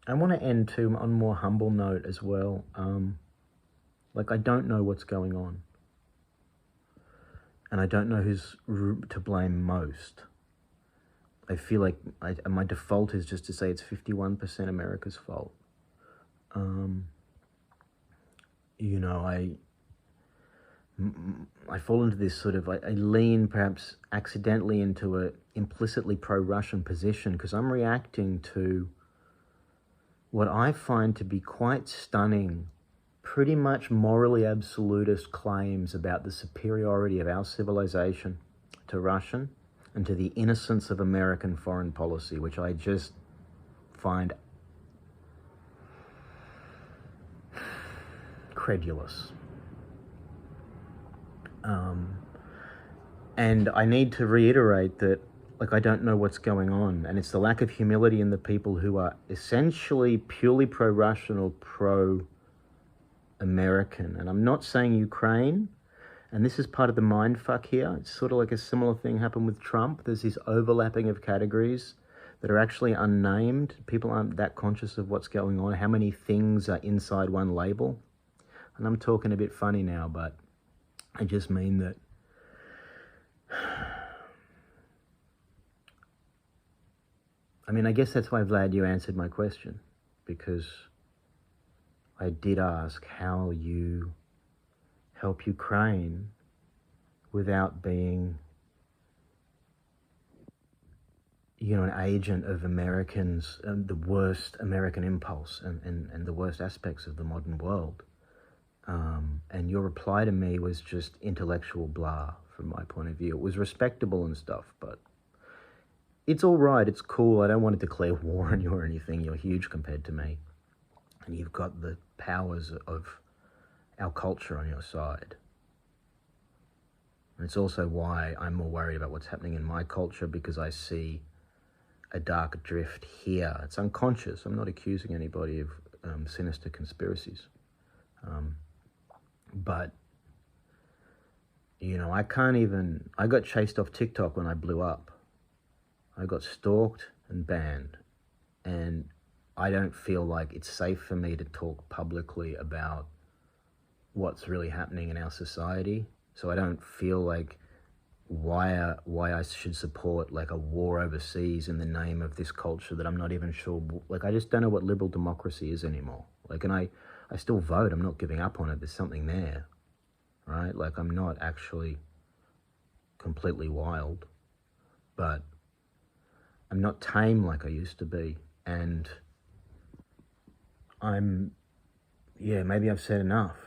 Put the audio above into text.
I want to end too on a more humble note as well. Like, I don't know what's going on. And I don't know who's to blame most. I feel like my default is just to say it's 51% America's fault. You know, I fall into this sort of, I lean perhaps accidentally into a implicitly pro-Russian position because I'm reacting to what I find to be quite stunning, pretty much morally absolutist claims about the superiority of our civilization to Russian and to the innocence of American foreign policy, which I just find credulous. And I need to reiterate that, like, I don't know what's going on, and it's the lack of humility in the people who are essentially purely pro-Russian or pro-American. And I'm not saying Ukraine, and this is part of the mindfuck here. It's sort of like a similar thing happened with Trump. There's this overlapping of categories that are actually unnamed. People aren't that conscious of what's going on, how many things are inside one label. And I'm talking a bit funny now, but I just mean that I guess that's why, Vlad, you answered my question, because I did ask how you help Ukraine without being, an agent of Americans, the worst American impulse and the worst aspects of the modern world. And your reply to me was just intellectual blah from my point of view. It was respectable and stuff, but it's all right. It's cool. I don't want to declare war on you or anything. You're huge compared to me. And you've got the powers of our culture on your side. And it's also why I'm more worried about what's happening in my culture, because I see a dark drift here. It's unconscious. I'm not accusing anybody of sinister conspiracies. But, I got chased off TikTok when I blew up. I got stalked and banned. And I don't feel like it's safe for me to talk publicly about what's really happening in our society. So I don't feel like why I should support like a war overseas in the name of this culture that I'm not even sure. Like, I just don't know what liberal democracy is anymore. Like, and I still vote. I'm not giving up on it. There's something there, right? Like, I'm not actually completely wild, but I'm not tame like I used to be. And maybe I've said enough.